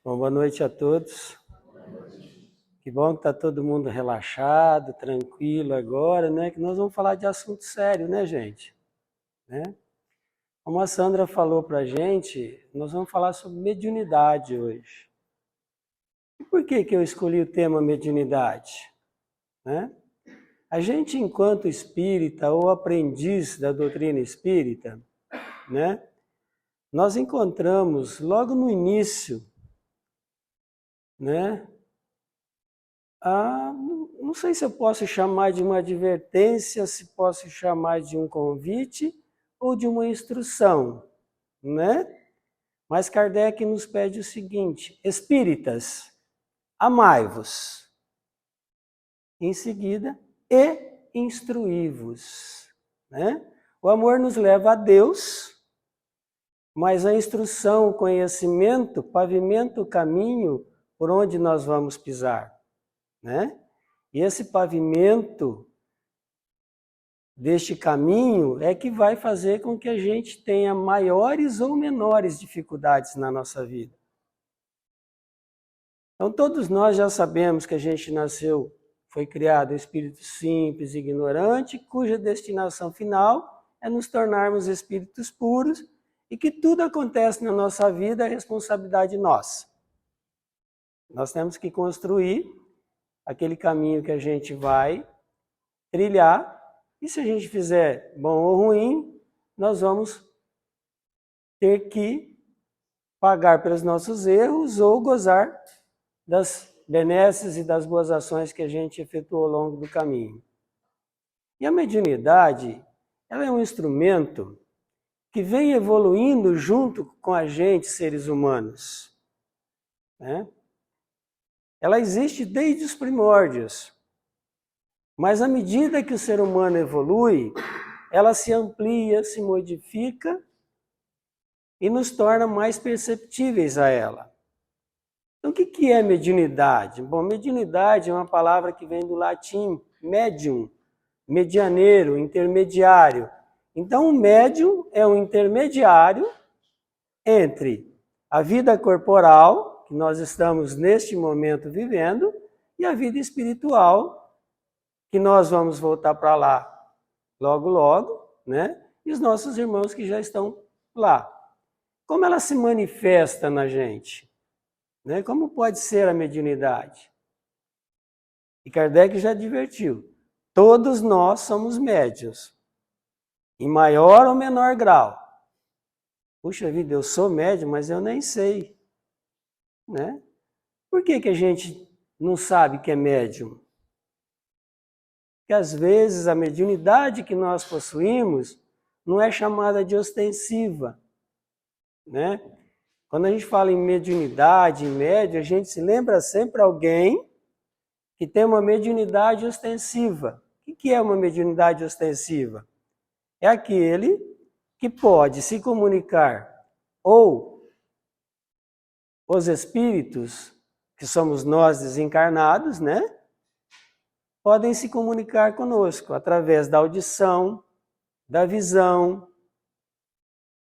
Bom, boa noite a todos. Que bom que está todo mundo relaxado, tranquilo agora, né? Que nós vamos falar de assunto sério, né, gente? Né? Como a Sandra falou para a gente, nós vamos falar sobre mediunidade hoje. E por que eu escolhi o tema mediunidade? Né? A gente, enquanto espírita ou aprendiz da doutrina espírita, né? Nós encontramos logo no início, né? Não sei se eu posso chamar de uma advertência, se posso chamar de um convite ou de uma instrução, né? Mas Kardec nos pede o seguinte: espíritas, amai-vos. Em seguida, e instruí-vos, né? O amor nos leva a Deus, mas a instrução, o conhecimento, pavimenta o caminho por onde nós vamos pisar, né? E esse pavimento deste caminho é que vai fazer com que a gente tenha maiores ou menores dificuldades na nossa vida. Então todos nós já sabemos que a gente nasceu, foi criado um espírito simples, ignorante, cuja destinação final é nos tornarmos espíritos puros e que tudo acontece na nossa vida é responsabilidade nossa. Nós temos que construir aquele caminho que a gente vai trilhar, e se a gente fizer bom ou ruim, nós vamos ter que pagar pelos nossos erros ou gozar das benesses e das boas ações que a gente efetuou ao longo do caminho. E a mediunidade, ela é um instrumento que vem evoluindo junto com a gente, seres humanos, né? Ela existe desde os primórdios, mas à medida que o ser humano evolui, ela se amplia, se modifica e nos torna mais perceptíveis a ela. Então, o que é mediunidade? Bom, mediunidade é uma palavra que vem do latim medium, medianeiro, intermediário. Então, o médium é um intermediário entre a vida corporal, que nós estamos neste momento vivendo, e a vida espiritual, que nós vamos voltar para lá logo, logo, né? E os nossos irmãos que já estão lá. Como ela se manifesta na gente? Né? Como pode ser a mediunidade? E Kardec já advertiu, todos nós somos médiuns, em maior ou menor grau. Puxa vida, eu sou médium, mas eu nem sei. Né? Por que a gente não sabe que é médium? Porque às vezes a mediunidade que nós possuímos não é chamada de ostensiva, né? Quando a gente fala em mediunidade, em médium, a gente se lembra sempre alguém que tem uma mediunidade ostensiva. O que é uma mediunidade ostensiva? É aquele que pode se comunicar, ou os espíritos, que somos nós desencarnados, né? Podem se comunicar conosco através da audição, da visão,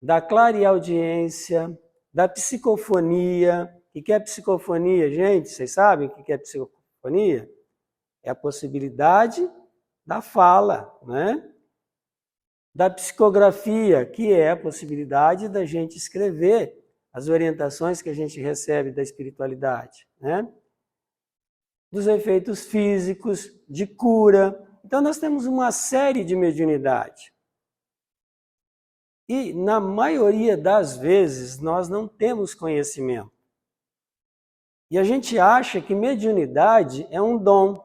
da clareaudiência, da psicofonia. O que é psicofonia, gente? Vocês sabem o que é psicofonia? É a possibilidade da fala, né? Da psicografia, que é a possibilidade da gente escrever as orientações que a gente recebe da espiritualidade, né? Dos efeitos físicos, de cura. Então nós temos uma série de mediunidade. E na maioria das vezes nós não temos conhecimento. E a gente acha que mediunidade é um dom,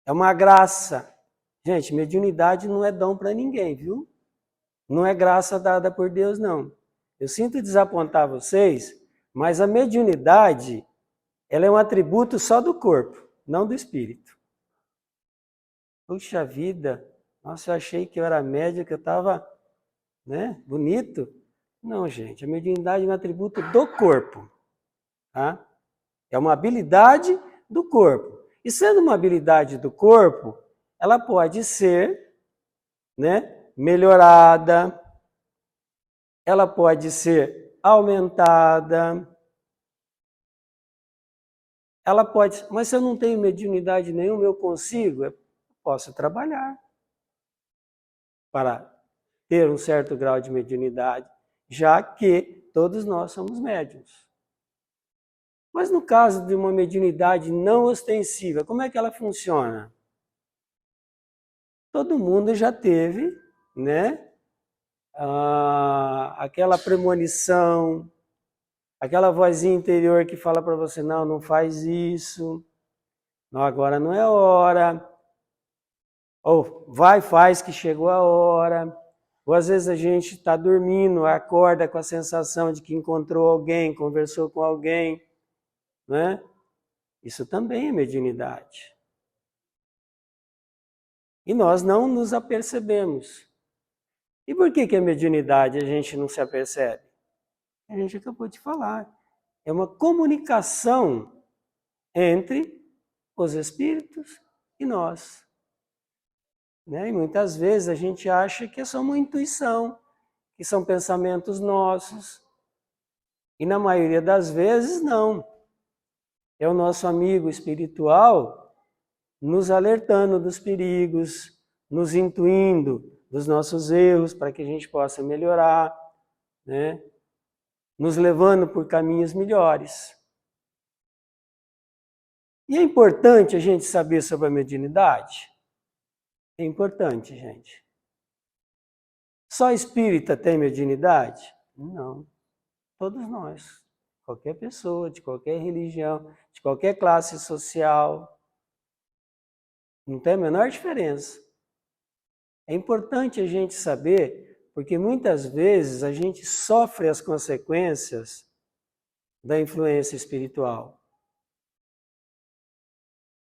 é uma graça. Gente, mediunidade não é dom para ninguém, viu? Não é graça dada por Deus, não. Eu sinto desapontar vocês, mas a mediunidade, ela é um atributo só do corpo, não do espírito. Puxa vida, nossa, eu achei que eu era médium, que eu estava, né, bonito. Não, gente, a mediunidade é um atributo do corpo. Tá? É uma habilidade do corpo. E sendo uma habilidade do corpo, ela pode ser, né, melhorada, ela pode ser aumentada, ela pode, mas se eu não tenho mediunidade nenhuma, eu consigo? Eu posso trabalhar para ter um certo grau de mediunidade, já que todos nós somos médiuns. Mas no caso de uma mediunidade não ostensiva, como é que ela funciona? Todo mundo já teve, né, aquela premonição, aquela vozinha interior que fala para você, não, não faz isso, não, agora não é hora, ou vai, faz que chegou a hora. Ou às vezes a gente está dormindo, acorda com a sensação de que encontrou alguém, conversou com alguém, né? Isso também é mediunidade. E nós não nos apercebemos. E por que a mediunidade a gente não se apercebe? A gente acabou de falar. É uma comunicação entre os espíritos e nós. Né? E muitas vezes a gente acha que é só uma intuição, que são pensamentos nossos. E na maioria das vezes, não. É o nosso amigo espiritual nos alertando dos perigos, nos intuindo dos nossos erros para que a gente possa melhorar, né? Nos levando por caminhos melhores. E é importante a gente saber sobre a mediunidade? É importante, gente. Só espírita tem mediunidade? Não. Todos nós. Qualquer pessoa, de qualquer religião, de qualquer classe social. Não tem a menor diferença. É importante a gente saber, porque muitas vezes a gente sofre as consequências da influência espiritual.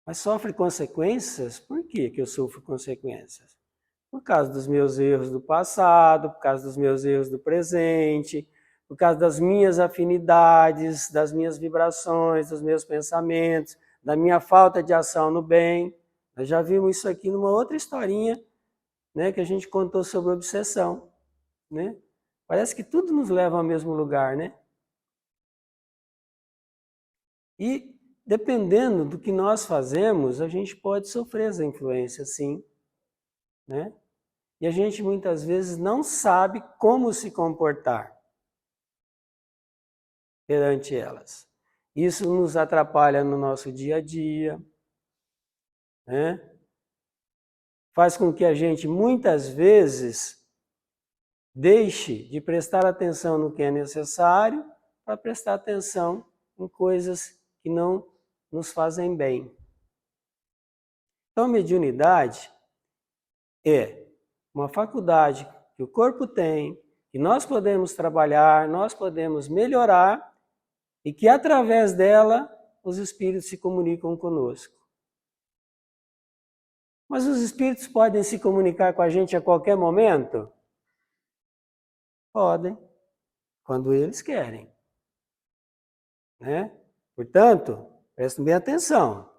Mas sofre consequências? Por que eu sofro consequências? Por causa dos meus erros do passado, por causa dos meus erros do presente, por causa das minhas afinidades, das minhas vibrações, dos meus pensamentos, da minha falta de ação no bem. Nós já vimos isso aqui numa outra historinha, né, que a gente contou sobre obsessão. Né? Parece que tudo nos leva ao mesmo lugar, né? E dependendo do que nós fazemos, a gente pode sofrer essa influência, sim. Né? E a gente muitas vezes não sabe como se comportar perante elas. Isso nos atrapalha no nosso dia a dia, né? Faz com que a gente muitas vezes deixe de prestar atenção no que é necessário para prestar atenção em coisas que não nos fazem bem. Então, a mediunidade é uma faculdade que o corpo tem, que nós podemos trabalhar, nós podemos melhorar e que através dela os espíritos se comunicam conosco. Mas os espíritos podem se comunicar com a gente a qualquer momento? Podem, quando eles querem. Né? Portanto, prestem bem atenção.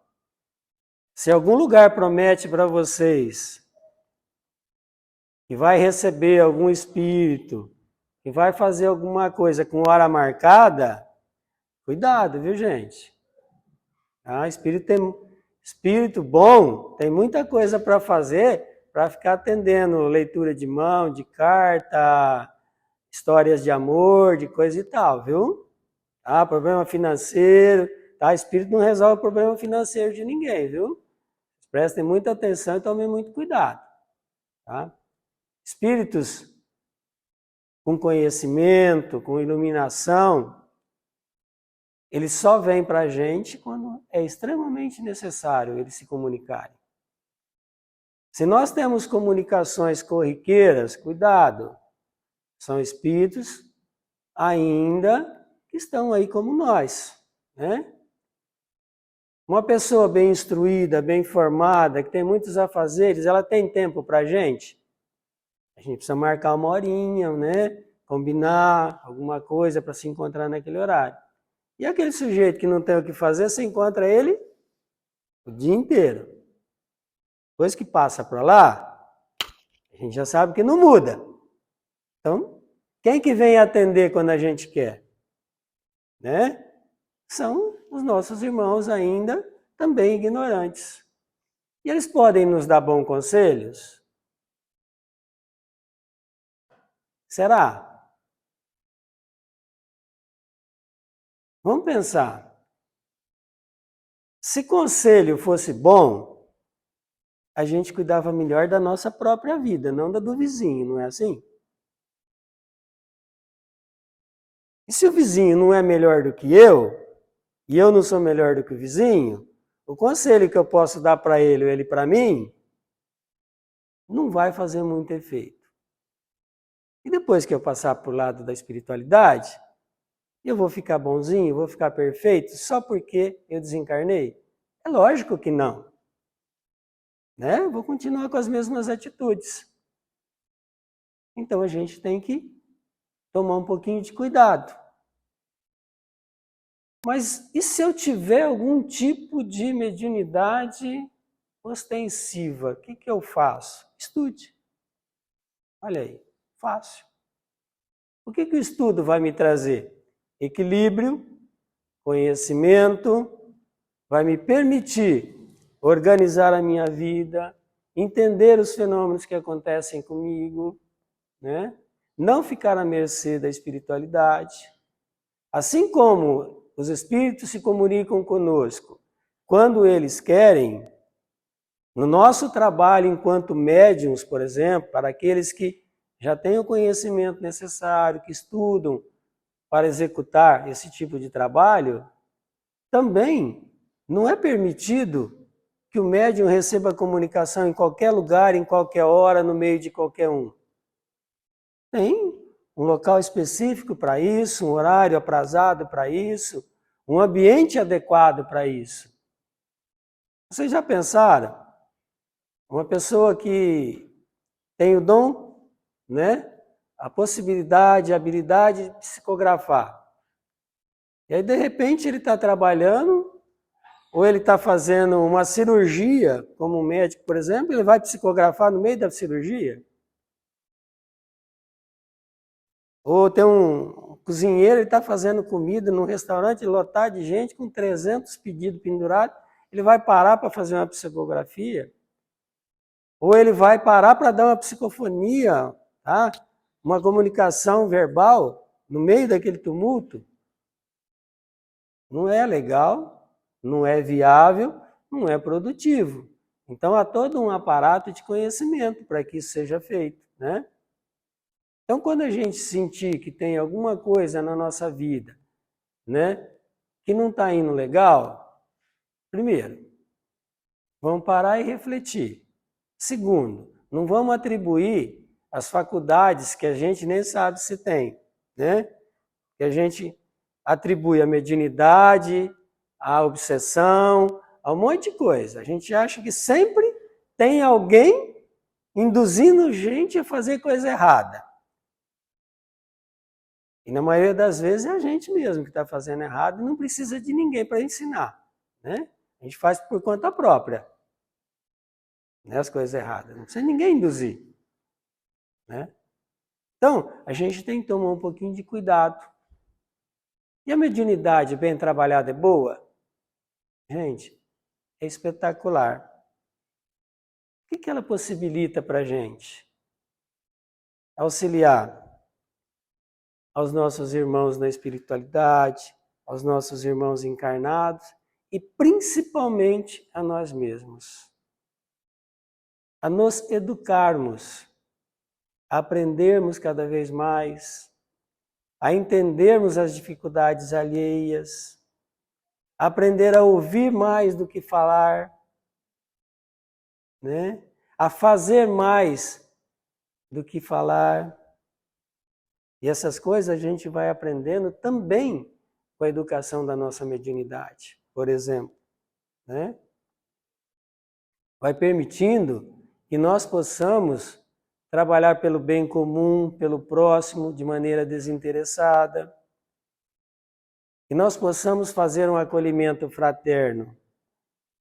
Se algum lugar promete para vocês que vai receber algum espírito, que vai fazer alguma coisa com hora marcada, cuidado, viu, gente? Espírito bom tem muita coisa para fazer para ficar atendendo leitura de mão, de carta, histórias de amor, de coisa e tal, viu? Problema financeiro, Espírito não resolve o problema financeiro de ninguém, viu? Prestem muita atenção e tomem muito cuidado, tá? Espíritos com conhecimento, com iluminação, eles só vêm para a gente quando é extremamente necessário eles se comunicarem. Se nós temos comunicações corriqueiras, cuidado, são espíritos ainda que estão aí como nós, né? Uma pessoa bem instruída, bem formada, que tem muitos afazeres, ela tem tempo para a gente? A gente precisa marcar uma horinha, né? Combinar alguma coisa para se encontrar naquele horário. E aquele sujeito que não tem o que fazer, você encontra ele o dia inteiro. Depois que passa para lá, a gente já sabe que não muda. Então, quem que vem atender quando a gente quer? Né? são os nossos irmãos ainda também ignorantes. E eles podem nos dar bons conselhos? Será? Vamos pensar. Se conselho fosse bom, a gente cuidava melhor da nossa própria vida, não da do vizinho, não é assim? E se o vizinho não é melhor do que eu, e eu não sou melhor do que o vizinho, o conselho que eu posso dar para ele ou ele para mim, não vai fazer muito efeito. E depois que eu passar para o lado da espiritualidade, eu vou ficar bonzinho, vou ficar perfeito só porque eu desencarnei? É lógico que não. Né? Vou continuar com as mesmas atitudes. Então a gente tem que tomar um pouquinho de cuidado. Mas e se eu tiver algum tipo de mediunidade ostensiva, o que eu faço? Estude. Olha aí, fácil. O que o estudo vai me trazer? Equilíbrio, conhecimento, vai me permitir organizar a minha vida, entender os fenômenos que acontecem comigo, né? Não ficar à mercê da espiritualidade. Assim como os espíritos se comunicam conosco quando eles querem, no nosso trabalho enquanto médiuns, por exemplo, para aqueles que já têm o conhecimento necessário, que estudam para executar esse tipo de trabalho, também não é permitido que o médium receba comunicação em qualquer lugar, em qualquer hora, no meio de qualquer um. Tem um local específico para isso, um horário aprazado para isso, um ambiente adequado para isso. Vocês já pensaram? Uma pessoa que tem o dom, né? A possibilidade, a habilidade de psicografar. E aí, de repente, ele está trabalhando, ou ele está fazendo uma cirurgia, como um médico, por exemplo, ele vai psicografar no meio da cirurgia. Ou tem um cozinheiro, ele está fazendo comida num restaurante lotado de gente, com 300 pedidos pendurados, ele vai parar para fazer uma psicografia. Ou ele vai parar para dar uma psicofonia, tá? Uma comunicação verbal no meio daquele tumulto. Não é legal, não é viável, não é produtivo. Então há todo um aparato de conhecimento para que isso seja feito, né? Então quando a gente sentir que tem alguma coisa na nossa vida, né, que não está indo legal, primeiro, vamos parar e refletir. Segundo, não vamos atribuir as faculdades que a gente nem sabe se tem, né? Que a gente atribui a mediunidade, a obsessão, a um monte de coisa. A gente acha que sempre tem alguém induzindo gente a fazer coisa errada. E na maioria das vezes é a gente mesmo que está fazendo errado e não precisa de ninguém para ensinar, né? A gente faz por conta própria, né, as coisas erradas. Não precisa ninguém induzir, né? Então, a gente tem que tomar um pouquinho de cuidado. E a mediunidade bem trabalhada é boa? Gente, é espetacular. O que ela possibilita para a gente? Auxiliar aos nossos irmãos na espiritualidade, aos nossos irmãos encarnados e principalmente a nós mesmos. A nos educarmos, a aprendermos cada vez mais, a entendermos as dificuldades alheias, a aprender a ouvir mais do que falar, né? A fazer mais do que falar. E essas coisas a gente vai aprendendo também com a educação da nossa mediunidade, por exemplo, né? Vai permitindo que nós possamos trabalhar pelo bem comum, pelo próximo, de maneira desinteressada. Que nós possamos fazer um acolhimento fraterno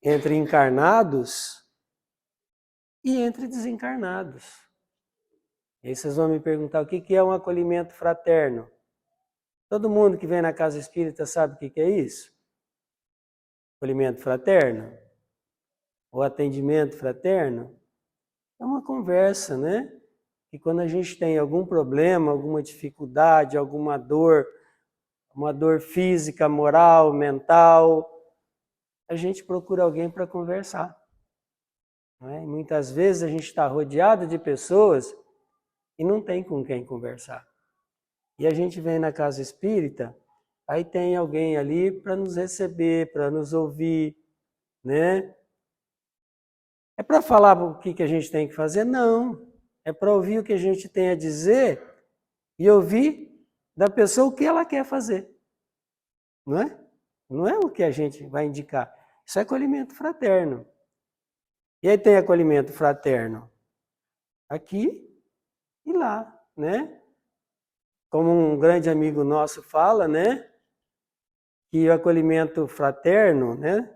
entre encarnados e entre desencarnados. E aí vocês vão me perguntar o que é um acolhimento fraterno. Todo mundo que vem na casa espírita sabe o que é isso? acolhimento fraterno? O atendimento fraterno? É uma conversa, né? E quando a gente tem algum problema, alguma dificuldade, alguma dor, uma dor física, moral, mental, a gente procura alguém para conversar. Não é? E muitas vezes a gente está rodeado de pessoas e não tem com quem conversar. E a gente vem na casa espírita, aí tem alguém ali para nos receber, para nos ouvir, né? É para falar o que a gente tem que fazer? Não. É para ouvir o que a gente tem a dizer e ouvir da pessoa o que ela quer fazer. Não é? Não é o que a gente vai indicar. Isso é acolhimento fraterno. E aí tem acolhimento fraterno aqui e lá, né? Como um grande amigo nosso fala, né? Que o acolhimento fraterno, né?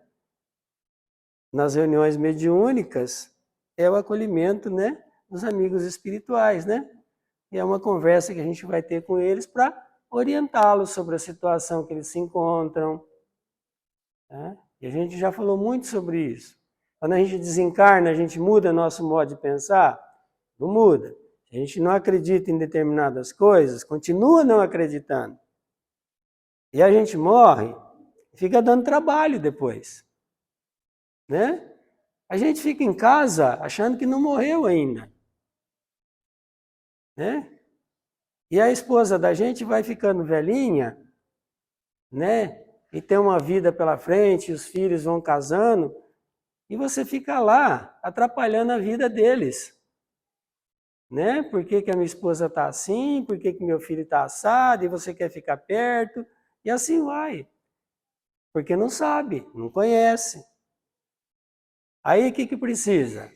Nas reuniões mediúnicas é o acolhimento, né? Dos amigos espirituais, né? E é uma conversa que a gente vai ter com eles para orientá-los sobre a situação que eles se encontram. Né? E a gente já falou muito sobre isso. Quando a gente desencarna, a gente muda nosso modo de pensar? Não muda. Se a gente não acredita em determinadas coisas, continua não acreditando. E a gente morre, fica dando trabalho depois. Né? A gente fica em casa achando que não morreu ainda. Né? E a esposa da gente vai ficando velhinha, né? E tem uma vida pela frente, os filhos vão casando, e você fica lá atrapalhando a vida deles. Né? Por que a minha esposa está assim? Por que meu filho está assado? E você quer ficar perto? E assim vai. Porque não sabe, não conhece. Aí o que precisa?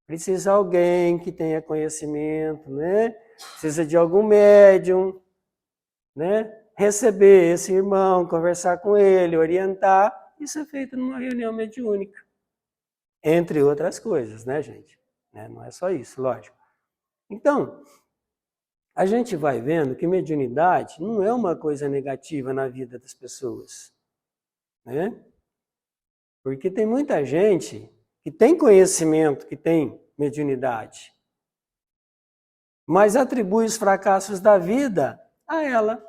Precisa alguém que tenha conhecimento, né? Precisa de algum médium, né? Receber esse irmão, conversar com ele, orientar. Isso é feito numa reunião mediúnica. Entre outras coisas, né, gente? Não é só isso, lógico. Então, a gente vai vendo que mediunidade não é uma coisa negativa na vida das pessoas, né? Porque tem muita gente que tem conhecimento, que tem mediunidade, mas atribui os fracassos da vida a ela.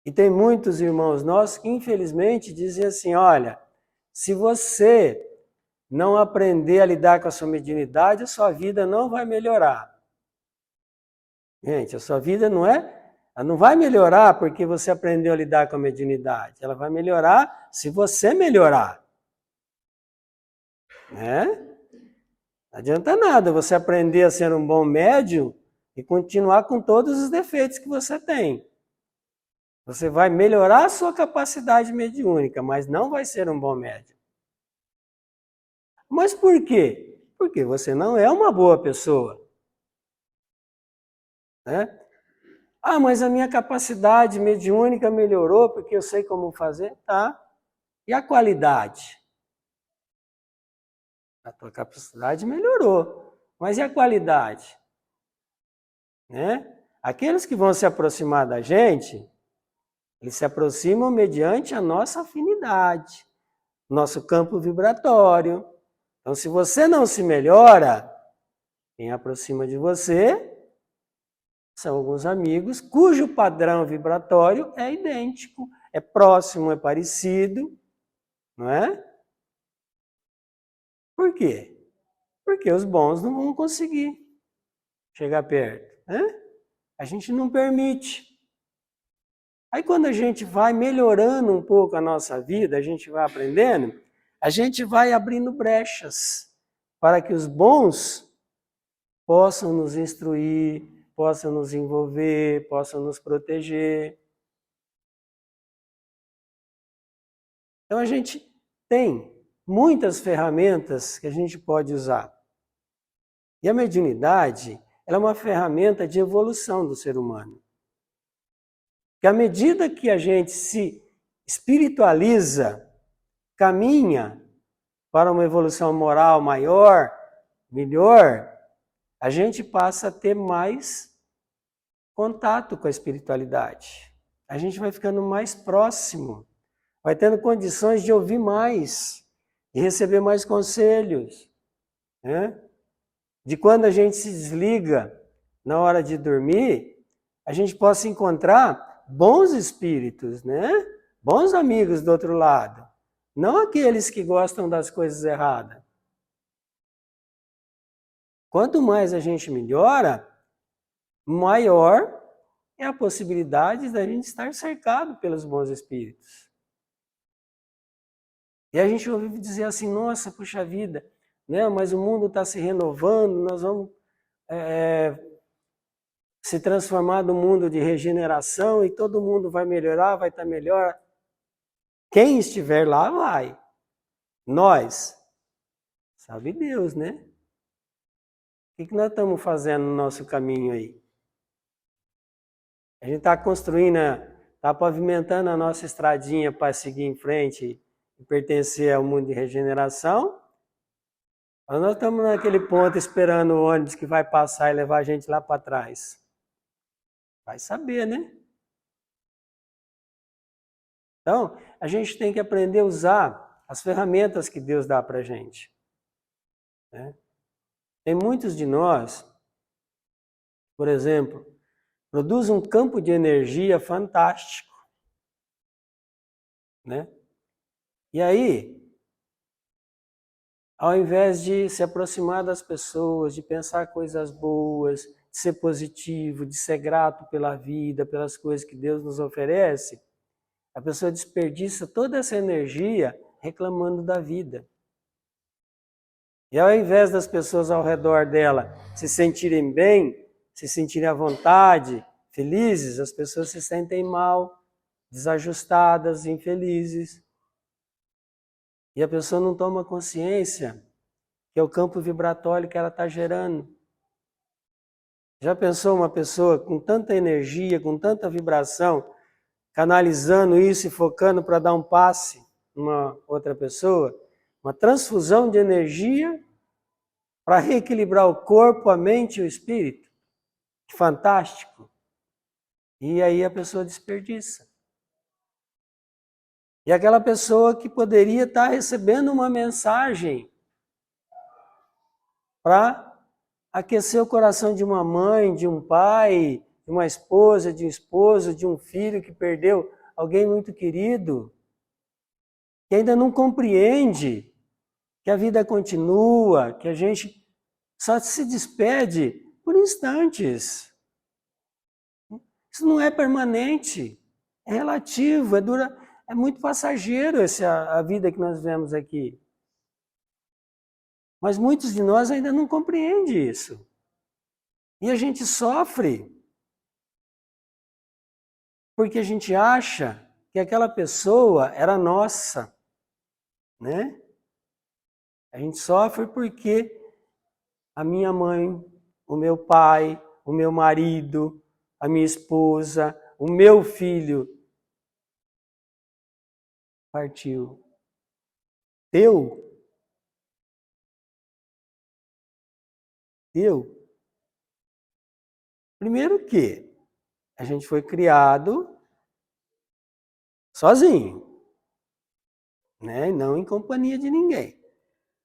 E tem muitos irmãos nossos que, infelizmente, dizem assim, olha, se você não aprender a lidar com a sua mediunidade, a sua vida não vai melhorar. Gente, a sua vida ela não vai melhorar porque você aprendeu a lidar com a mediunidade. Ela vai melhorar se você melhorar. Né? Não adianta nada você aprender a ser um bom médium e continuar com todos os defeitos que você tem. Você vai melhorar a sua capacidade mediúnica, mas não vai ser um bom médium. Mas por quê? Porque você não é uma boa pessoa. Né? Ah, mas a minha capacidade mediúnica melhorou porque eu sei como fazer. Tá. E a qualidade? A tua capacidade melhorou. Mas e a qualidade? Né? Aqueles que vão se aproximar da gente, eles se aproximam mediante a nossa afinidade, nosso campo vibratório. Então, se você não se melhora, quem aproxima de você são alguns amigos cujo padrão vibratório é idêntico, é próximo, é parecido, não é? Por quê? Porque os bons não vão conseguir chegar perto, né? A gente não permite. Aí quando a gente vai melhorando um pouco a nossa vida, a gente vai aprendendo, a gente vai abrindo brechas para que os bons possam nos instruir, possam nos envolver, possam nos proteger. Então a gente tem muitas ferramentas que a gente pode usar. E a mediunidade, ela é uma ferramenta de evolução do ser humano. Que à medida que a gente se espiritualiza, caminha para uma evolução moral maior, melhor, a gente passa a ter mais contato com a espiritualidade. a gente vai ficando mais próximo, vai tendo condições de ouvir mais, de receber mais conselhos, né? De quando a gente se desliga na hora de dormir, a gente possa encontrar bons espíritos, né? Bons amigos do outro lado, não aqueles que gostam das coisas erradas. Quanto mais a gente melhora, maior é a possibilidade da gente estar cercado pelos bons espíritos. E a gente ouve dizer assim, nossa, puxa vida, né? Mas o mundo está se renovando, nós vamos se transformar num mundo de regeneração e todo mundo vai melhorar, vai estar melhor. Quem estiver lá vai. Nós, sabe Deus, né? O que nós estamos fazendo no nosso caminho aí? A gente está construindo, está pavimentando a nossa estradinha para seguir em frente e pertencer ao mundo de regeneração. Ou nós estamos naquele ponto esperando o ônibus que vai passar e levar a gente lá para trás. Vai saber, né? Então, a gente tem que aprender a usar as ferramentas que Deus dá para a gente, né? Tem muitos de nós, por exemplo, produz um campo de energia fantástico, né? E aí, ao invés de se aproximar das pessoas, de pensar coisas boas, de ser positivo, de ser grato pela vida, pelas coisas que Deus nos oferece, a pessoa desperdiça toda essa energia reclamando da vida. E ao invés das pessoas ao redor dela se sentirem bem, se sentirem à vontade, felizes, as pessoas se sentem mal, desajustadas, infelizes. E a pessoa não toma consciência que é o campo vibratório que ela está gerando. Já pensou uma pessoa com tanta energia, com tanta vibração, canalizando isso e focando para dar um passe numa outra pessoa? Uma transfusão de energia para reequilibrar o corpo, a mente e o espírito. Fantástico. E aí a pessoa desperdiça. E aquela pessoa que poderia estar recebendo uma mensagem para aquecer o coração de uma mãe, de um pai, de uma esposa, de um esposo, de um filho que perdeu alguém muito querido, que ainda não compreende que a vida continua, que a gente só se despede por instantes. Isso não é permanente, é relativo, é muito passageiro a vida que nós vivemos aqui. Mas muitos de nós ainda não compreendem isso. E a gente sofre porque a gente acha que aquela pessoa era nossa, né? A gente sofre porque a minha mãe, o meu pai, o meu marido, a minha esposa, o meu filho partiu. Eu? Primeiro que a gente foi criado sozinho, né? E não em companhia de ninguém.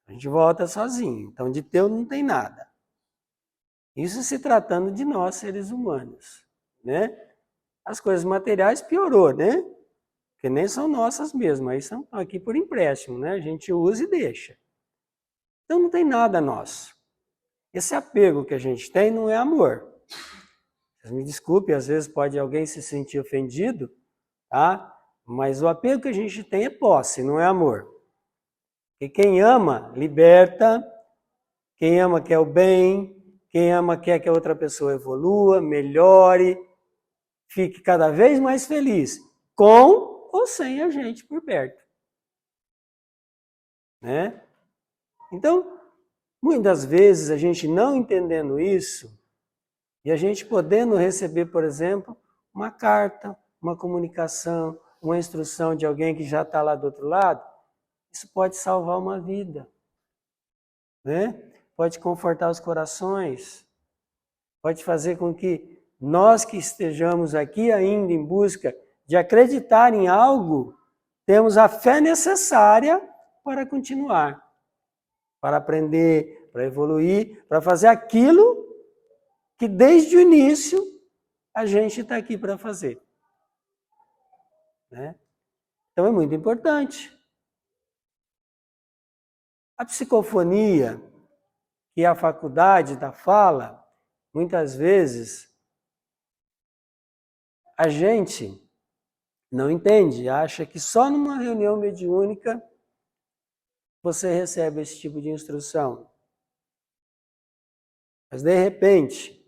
A gente volta sozinho, então de teu não tem nada. Isso se tratando de nós, seres humanos, né? As coisas materiais piorou, né? Porque nem são nossas mesmo, aí estão aqui por empréstimo, né? A gente usa e deixa. Então não tem nada nosso. Esse apego que a gente tem não é amor. Vocês me desculpem, às vezes pode alguém se sentir ofendido, tá? Mas o apego que a gente tem é posse, não é amor. E quem ama, liberta. Quem ama quer o bem. Quem ama quer que a outra pessoa evolua, melhore, fique cada vez mais feliz, com ou sem a gente por perto, né? Então, muitas vezes a gente não entendendo isso, e a gente podendo receber, por exemplo, uma carta, uma comunicação, uma instrução de alguém que já está lá do outro lado, isso pode salvar uma vida, né? Pode confortar os corações, pode fazer com que nós que estejamos aqui ainda em busca de acreditar em algo, temos a fé necessária para continuar, para aprender, para evoluir, para fazer aquilo que desde o início a gente está aqui para fazer. Né? Então é muito importante. A psicofonia, que é a faculdade da fala, muitas vezes a gente não entende, acha que só numa reunião mediúnica você recebe esse tipo de instrução. Mas de repente,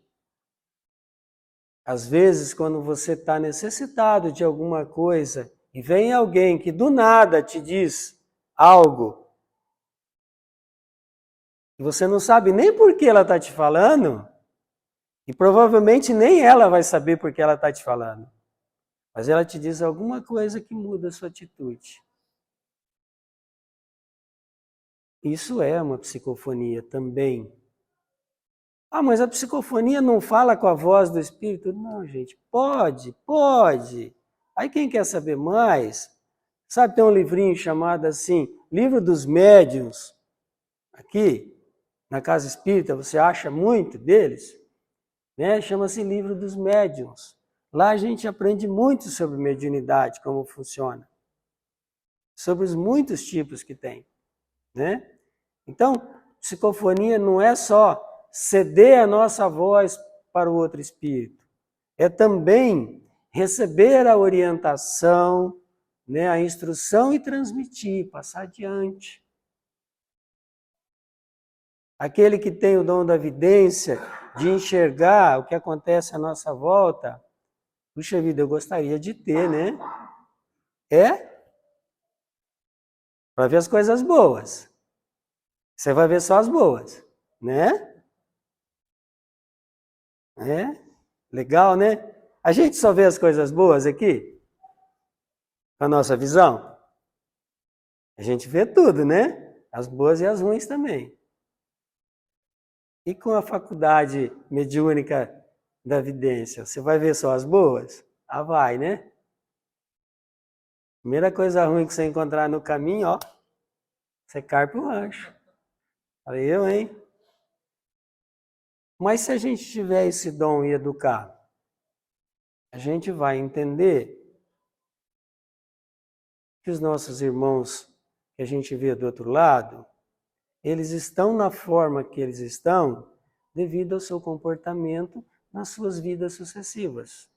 às vezes quando você está necessitado de alguma coisa e vem alguém que do nada te diz algo e você não sabe nem por que ela está te falando, e provavelmente nem ela vai saber por que ela está te falando. Mas ela te diz alguma coisa que muda a sua atitude. Isso é uma psicofonia também. Ah, mas a psicofonia não fala com a voz do Espírito? Não, gente, pode. Aí quem quer saber mais, sabe, tem um livrinho chamado assim, Livro dos Médiuns, aqui, na Casa Espírita, você acha muito deles, né? Chama-se Livro dos Médiuns. Lá a gente aprende muito sobre mediunidade, como funciona, sobre os muitos tipos que tem, né? Então, psicofonia não é só ceder a nossa voz para o outro espírito, é também receber a orientação, né, a instrução e transmitir, passar adiante. Aquele que tem o dom da vidência, de enxergar o que acontece à nossa volta, puxa vida, eu gostaria de ter, né? Para ver as coisas boas. Você vai ver só as boas, né? Legal, né? A gente só vê as coisas boas aqui, com a nossa visão. A gente vê tudo, né? As boas e as ruins também. E com a faculdade mediúnica da vidência, você vai ver só as boas? Ah, vai, né? Primeira coisa ruim que você encontrar no caminho, ó, você cai pro rancho. Falei eu, hein? Mas se a gente tiver esse dom e educar, a gente vai entender que os nossos irmãos que a gente vê do outro lado, eles estão na forma que eles estão devido ao seu comportamento nas suas vidas sucessivas.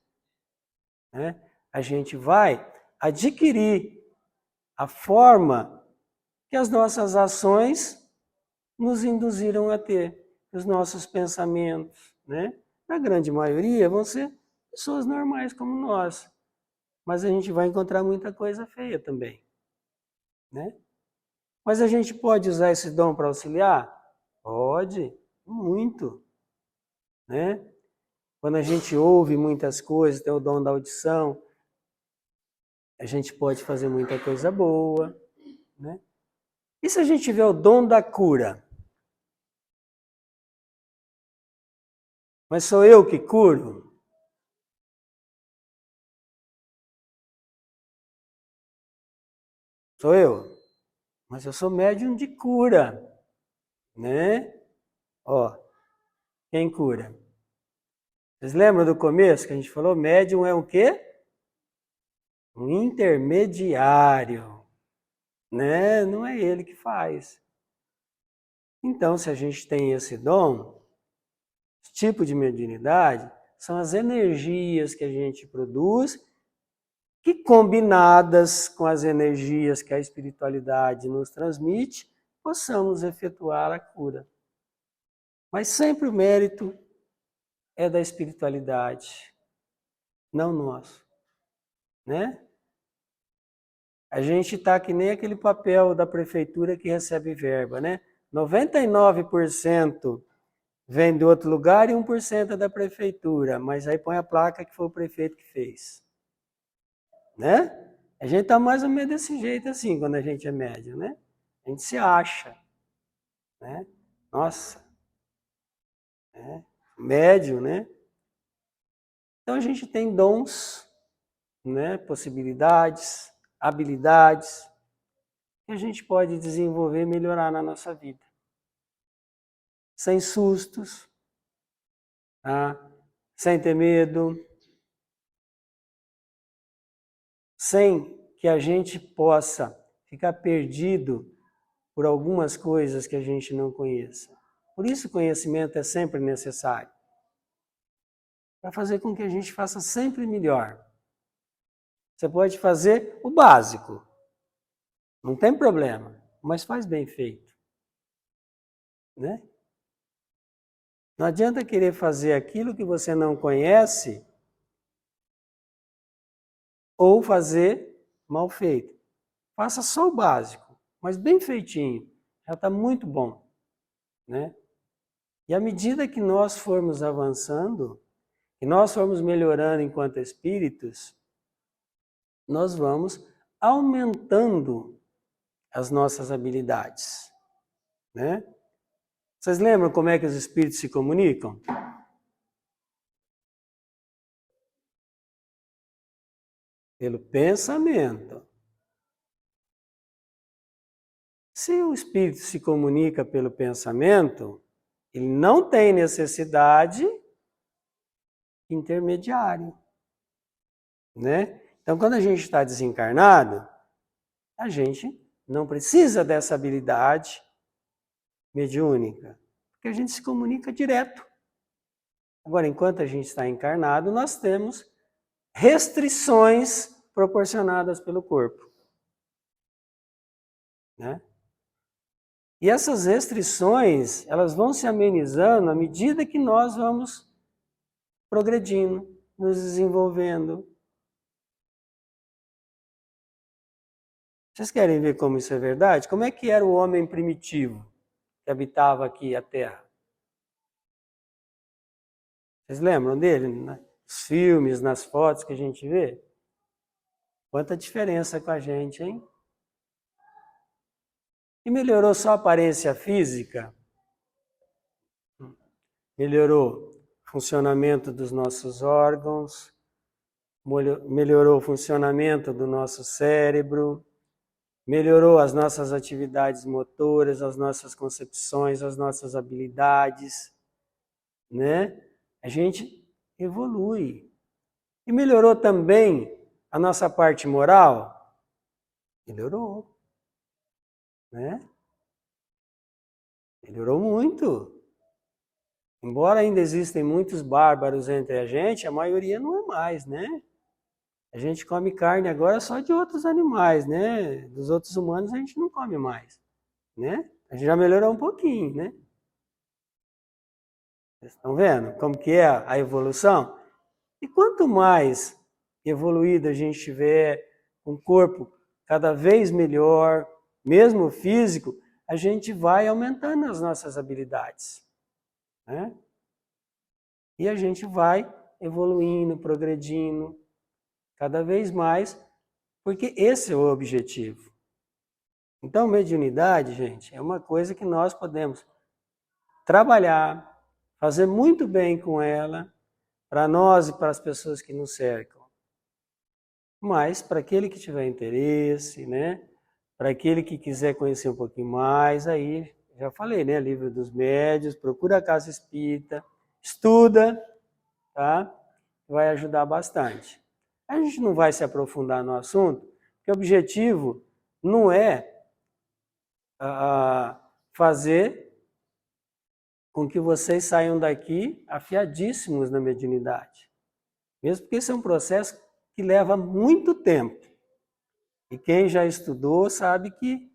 Né? A gente vai adquirir a forma que as nossas ações nos induziram a ter, os nossos pensamentos. Né? Na grande maioria vão ser pessoas normais como nós, mas a gente vai encontrar muita coisa feia também. Né? Mas a gente pode usar esse dom para auxiliar? Pode, muito. Né? Quando a gente ouve muitas coisas, tem o dom da audição, a gente pode fazer muita coisa boa. Né? E se a gente tiver o dom da cura? Mas sou eu que curo? Sou eu? Mas eu sou médium de cura. Né? Ó, quem cura? Vocês lembram do começo que a gente falou? Médium é o quê? Um intermediário. Né? Não é ele que faz. Então, se a gente tem esse dom, esse tipo de mediunidade, são as energias que a gente produz que, combinadas com as energias que a espiritualidade nos transmite, possamos efetuar a cura. Mas sempre o mérito é da espiritualidade, não nosso. Né? A gente está que nem aquele papel da prefeitura que recebe verba, né? 99% vem de outro lugar e 1% é da prefeitura, mas aí põe a placa que foi o prefeito que fez. Né? A gente está mais ou menos desse jeito assim, quando a gente é médium, né? A gente se acha. Né? Nossa. Médium, né? Então a gente tem dons né, possibilidades, habilidades que a gente pode desenvolver e melhorar na nossa vida. Sem sustos, tá? Sem ter medo, sem que a gente possa ficar perdido por algumas coisas que a gente não conheça. Por isso o conhecimento é sempre necessário, para fazer com que a gente faça sempre melhor. Você pode fazer o básico, não tem problema, mas faz bem feito, né? Não adianta querer fazer aquilo que você não conhece ou fazer mal feito. Faça só o básico, mas bem feitinho, já está muito bom, né? E à medida que nós formos avançando, que nós formos melhorando enquanto espíritos, nós vamos aumentando as nossas habilidades, né? Vocês lembram como é que os espíritos se comunicam? Pelo pensamento. Se o espírito se comunica pelo pensamento, ele não tem necessidade de intermediário, né? Então, quando a gente está desencarnado, a gente não precisa dessa habilidade mediúnica, porque a gente se comunica direto. Agora, enquanto a gente está encarnado, nós temos restrições proporcionadas pelo corpo, né? E essas restrições, elas vão se amenizando à medida que nós vamos progredindo, nos desenvolvendo. Vocês querem ver como isso é verdade? Como é que era o homem primitivo que habitava aqui a Terra? Vocês lembram dele? Nos filmes, nas fotos que a gente vê? Quanta diferença com a gente, hein? E melhorou só a aparência física? Melhorou o funcionamento dos nossos órgãos, melhorou o funcionamento do nosso cérebro, melhorou as nossas atividades motoras, as nossas concepções, as nossas habilidades, né? A gente evolui. E melhorou também a nossa parte moral? Melhorou, né? Melhorou muito. Embora ainda existem muitos bárbaros entre a gente, a maioria não é mais, né? A gente come carne agora só de outros animais, né? Dos outros humanos a gente não come mais, né? A gente já melhorou um pouquinho, né? Vocês estão vendo como que é a evolução? E quanto mais evoluído a gente tiver, um corpo cada vez melhor, mesmo físico, a gente vai aumentando as nossas habilidades, né? E a gente vai evoluindo, progredindo cada vez mais, porque esse é o objetivo. Então, mediunidade, gente, é uma coisa que nós podemos trabalhar, fazer muito bem com ela, para nós e para as pessoas que nos cercam. Mas, para aquele que tiver interesse, né? Para aquele que quiser conhecer um pouquinho mais, aí, já falei, né? Livro dos Médiuns, procura a Casa Espírita, estuda, tá? Vai ajudar bastante. A gente não vai se aprofundar no assunto, porque o objetivo não é fazer com que vocês saiam daqui afiadíssimos na mediunidade. Mesmo porque esse é um processo que leva muito tempo. E quem já estudou sabe que,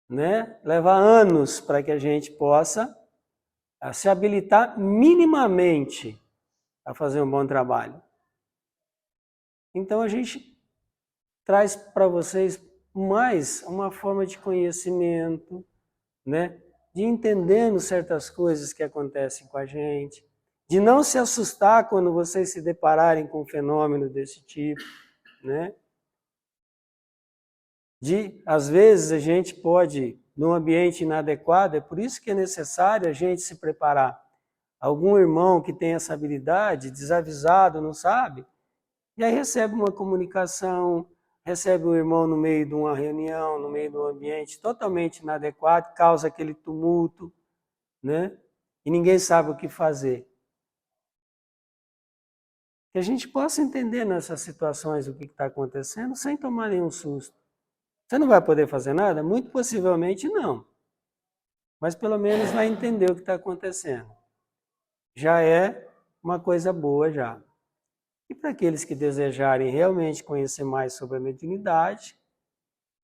né, leva anos para que a gente possa se habilitar minimamente a fazer um bom trabalho. Então a gente traz para vocês mais uma forma de conhecimento, né? De entendendo certas coisas que acontecem com a gente, de não se assustar quando vocês se depararem com um fenômeno desse tipo, né? Às vezes a gente pode, num ambiente inadequado, é por isso que é necessário a gente se preparar. Algum irmão que tem essa habilidade, desavisado, não sabe, E aí recebe uma comunicação, recebe um irmão no meio de uma reunião, no meio de um ambiente totalmente inadequado, causa aquele tumulto, né? E ninguém sabe o que fazer. Que a gente possa entender nessas situações o que está acontecendo sem tomar nenhum susto. Você não vai poder fazer nada? Muito possivelmente não. Mas pelo menos vai entender o que está acontecendo. Já é uma coisa boa já. E para aqueles que desejarem realmente conhecer mais sobre a mediunidade,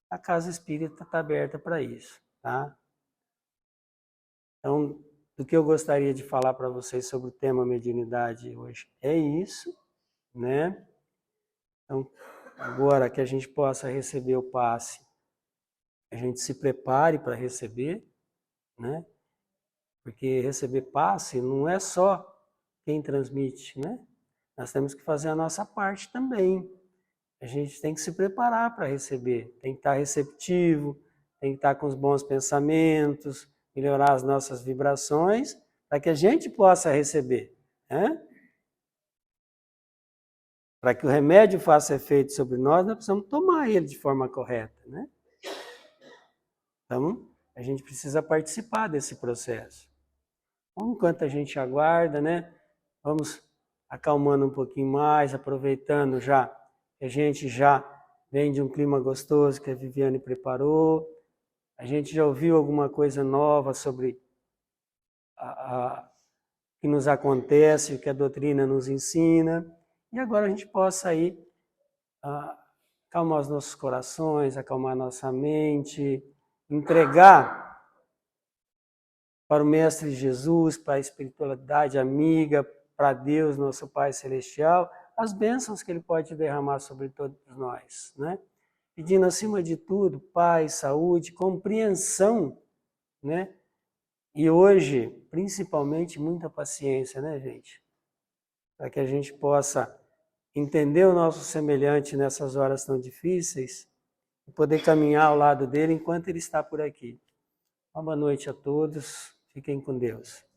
a Casa Espírita está aberta para isso, tá? Então, do que eu gostaria de falar para vocês sobre o tema mediunidade hoje é isso, né? Então, agora que a gente possa receber o passe, a gente se prepare para receber, né? Porque receber passe não é só quem transmite, né? Nós temos que fazer a nossa parte também. A gente tem que se preparar para receber, tem que estar receptivo, tem que estar com os bons pensamentos, melhorar as nossas vibrações, para que a gente possa receber, né? Para que o remédio faça efeito sobre nós precisamos tomar ele de forma correta, né? Então, a gente precisa participar desse processo. Então, enquanto a gente aguarda, né? Vamos acalmando um pouquinho mais, aproveitando já que a gente já vem de um clima gostoso que a Viviane preparou. A gente já ouviu alguma coisa nova sobre o que nos acontece, o que a doutrina nos ensina. E agora a gente possa aí acalmar os nossos corações, acalmar nossa mente, entregar para o Mestre Jesus, para a espiritualidade amiga, para Deus, nosso Pai Celestial, as bênçãos que Ele pode derramar sobre todos nós, né? Pedindo acima de tudo paz, saúde, compreensão, né? E hoje, principalmente, muita paciência, né, gente? Para que a gente possa entender o nosso semelhante nessas horas tão difíceis e poder caminhar ao lado dele enquanto ele está por aqui. Uma boa noite a todos. Fiquem com Deus.